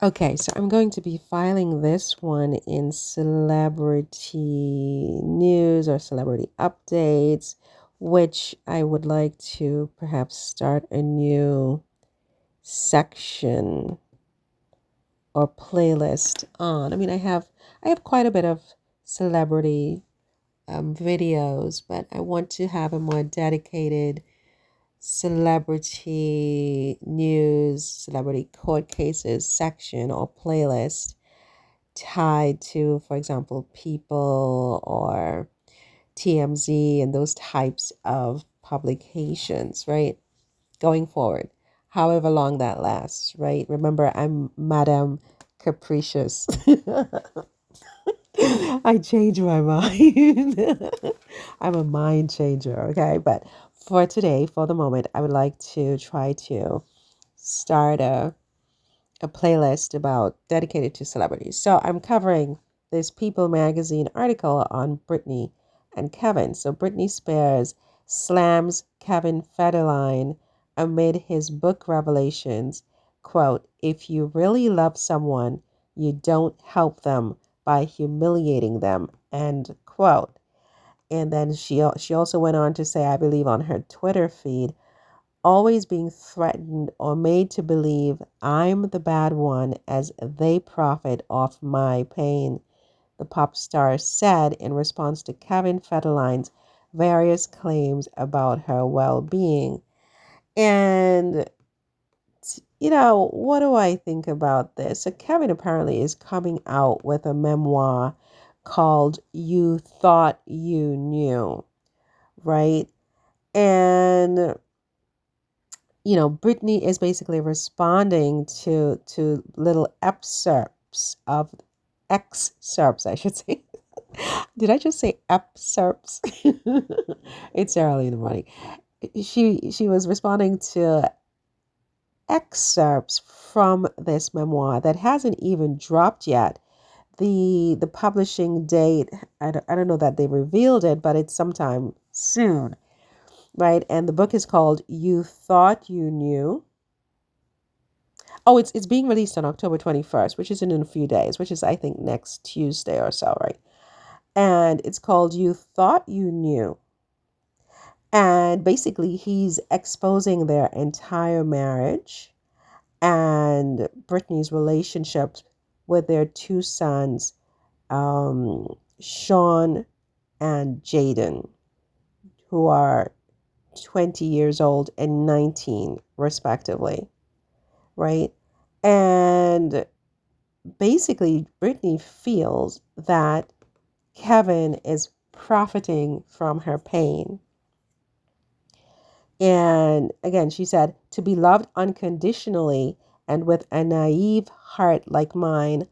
Okay, so I'm going to be filing this one in celebrity news or celebrity updates, which I would like to perhaps start a new section or playlist on. I have quite a bit of celebrity videos, but I want to have a more dedicated celebrity news, celebrity court cases section or playlist tied to, for example, People or TMZ and those types of publications, right? Going forward, however long that lasts, right? Remember, I'm Madame Capricious. I change my mind. I'm a mind changer, okay? But for today, for the moment, I would like to try to start a playlist about dedicated to celebrities. So I'm covering this People magazine article on Britney and Kevin. So Britney Spears slams Kevin Federline amid his book revelations. Quote, if you really love someone, you don't help them by humiliating them. End quote. And then she also went on to say, I believe on her Twitter feed, always being threatened or made to believe I'm the bad one as they profit off my pain, the pop star said in response to Kevin Federline's various claims about her well being. And, what do I think about this? So, Kevin apparently is coming out with a memoir called You Thought You Knew, right? And Brittany is basically responding to little excerpts, I should say. Did I just say excerpts? It's early in the morning. She was responding to excerpts from this memoir that hasn't even dropped yet. The publishing date, I don't know that they revealed it, but it's sometime soon, right? And the book is called You Thought You Knew. Oh, it's being released on October 21st, which is in a few days, which is I think next Tuesday or so, right? And it's called You Thought You Knew. And basically he's exposing their entire marriage and Brittany's relationships with their two sons, Sean and Jaden, who are 20 years old and 19 respectively, right? And basically, Brittany feels that Kevin is profiting from her pain. And again, she said, to be loved unconditionally and with a naive heart like mine,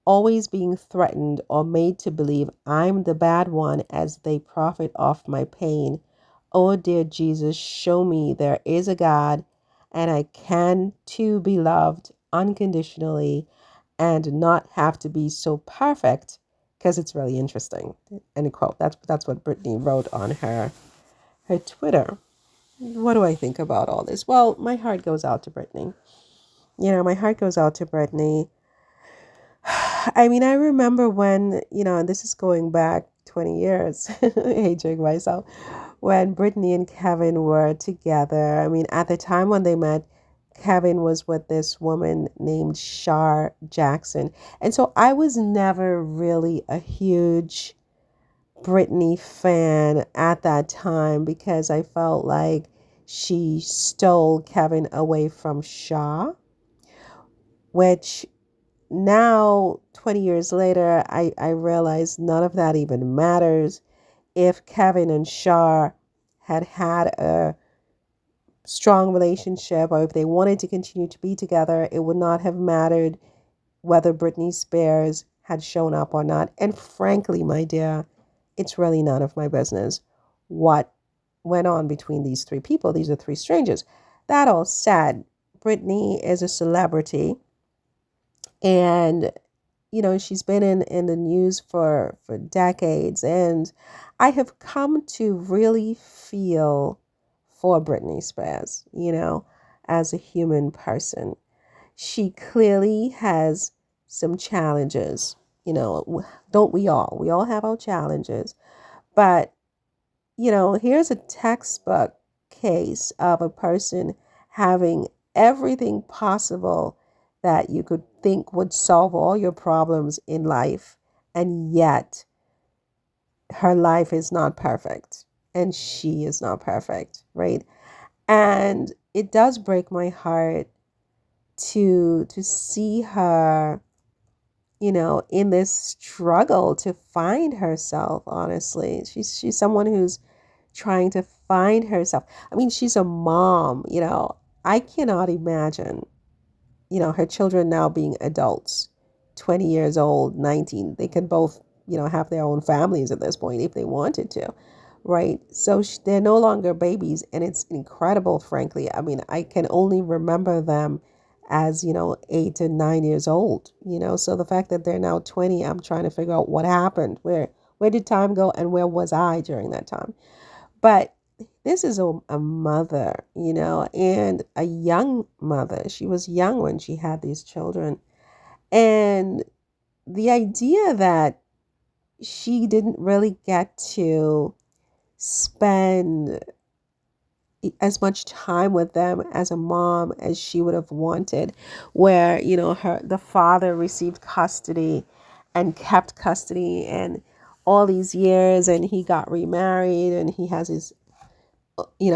always being threatened or made to believe I'm the bad one as they profit off my pain. Oh, dear Jesus, show me there is a God and I can too be loved unconditionally and not have to be so perfect because it's really interesting. End quote. That's what Brittany wrote on her Twitter. What do I think about all this? Well, my heart goes out to Brittany. My heart goes out to Brittany. I remember when, and this is going back 20 years, aging myself, when Brittany and Kevin were together. At the time when they met, Kevin was with this woman named Shar Jackson. And so I was never really a huge Brittany fan at that time because I felt like she stole Kevin away from Shar, which now 20 years later, I realize none of that even matters. If Kevin and Shar had a strong relationship or if they wanted to continue to be together, it would not have mattered whether Britney Spears had shown up or not. And frankly, my dear, it's really none of my business what went on between these three people. These are three strangers. That all said, Britney is a celebrity and she's been in the news for decades, and I have come to really feel for Britney Spears, as a human person. She clearly has some challenges. Don't we all? We all have our challenges. But, here's a textbook case of a person having everything possible that you could think would solve all your problems in life. And yet, her life is not perfect. And she is not perfect, right? And it does break my heart to see her, in this struggle to find herself. Honestly, she's someone who's trying to find herself. I mean, she's a mom. I cannot imagine, her children now being adults, 20 years old, 19. They can both, have their own families at this point if they wanted to, right? So they're no longer babies, and it's incredible, frankly. I mean, I can only remember them as, 8 and 9 years old, so the fact that they're now 20, I'm trying to figure out what happened. Where did time go, and where was I during that time? But this is a mother, and a young mother. She was young when she had these children. And the idea that she didn't really get to spend as much time with them as a mom as she would have wanted, where, the father received custody and kept custody and all these years, and he got remarried, and he has his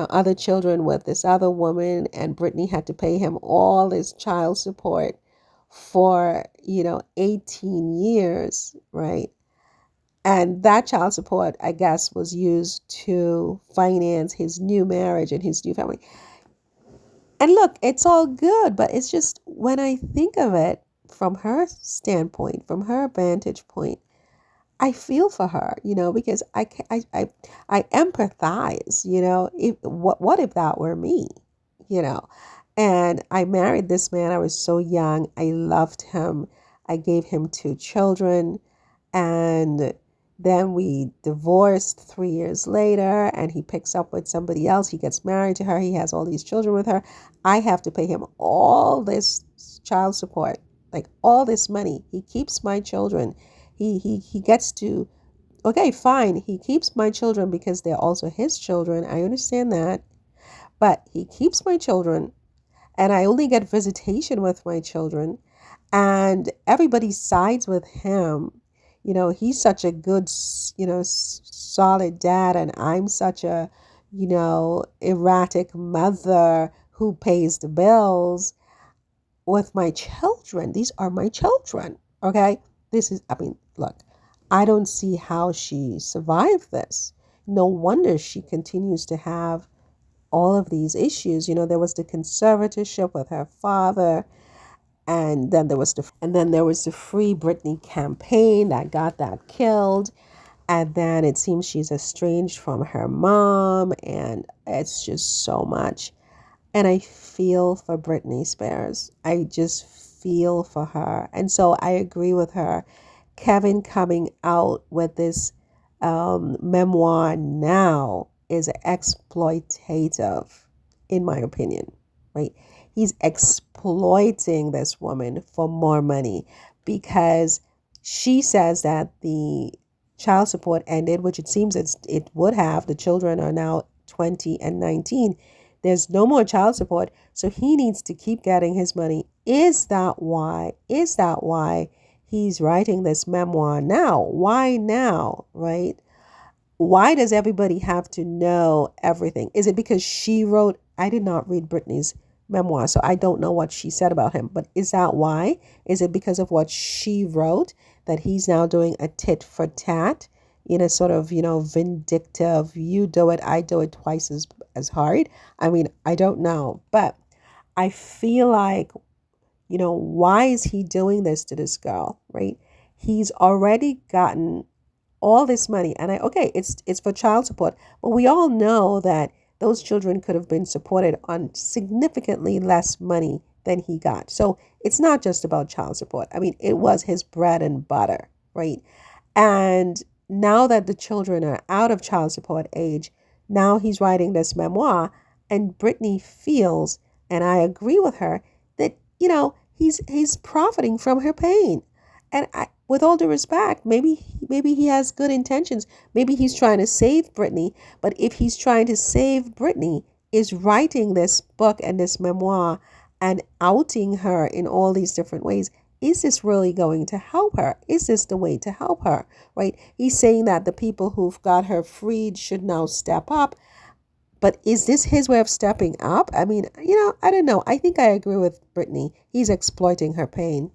other children with this other woman, and Brittany had to pay him all this child support for, 18 years, right? And that child support, I guess, was used to finance his new marriage and his new family. And look, it's all good, but it's just when I think of it from her standpoint, from her vantage point, I feel for her, because I empathize, what if that were me, you know? And I married this man. I was so young. I loved him. I gave him 2 children, and then we divorced 3 years later, and he picks up with somebody else. He gets married to her. He has all these children with her. I have to pay him all this child support, like all this money. He keeps my children. He gets to, okay, fine. He keeps my children because they're also his children. I understand that. But he keeps my children, and I only get visitation with my children, and everybody sides with him. He's such a good, solid dad, and I'm such a, erratic mother who pays the bills with my children. These are my children, okay? Look, I don't see how she survived this. No wonder she continues to have all of these issues. There was the conservatorship with her father, and then there was the Free Britney campaign that got that killed. And then it seems she's estranged from her mom, and it's just so much. And I feel for Britney Spears. I just feel for her. And so I agree with her. Kevin coming out with this memoir now is exploitative, in my opinion, right? He's exploiting this woman for more money because she says that the child support ended, which it seems it would have. The children are now 20 and 19. There's no more child support, so he needs to keep getting his money. Is that why? Is that why he's writing this memoir now? Why now, right? Why does everybody have to know everything? Is it because she wrote? I did not read Britney's memoir, so I don't know what she said about him. But is that why? Is it because of what she wrote that he's now doing a tit for tat in a sort of, vindictive, you do it, I do it twice as hard? I mean, I don't know. But I feel like, why is he doing this to this girl, right? He's already gotten all this money, and it's for child support, but we all know that those children could have been supported on significantly less money than he got. So it's not just about child support. I mean, it was his bread and butter, right? And now that the children are out of child support age, now he's writing this memoir, and Brittany feels, and I agree with her, that, he's profiting from her pain. And with all due respect, maybe he has good intentions. Maybe he's trying to save Brittany. But if he's trying to save Brittany, is writing this book and this memoir and outing her in all these different ways, is this really going to help her? Is this the way to help her? Right? He's saying that the people who've got her freed should now step up. But is this his way of stepping up? I mean, I don't know. I think I agree with Brittany. He's exploiting her pain.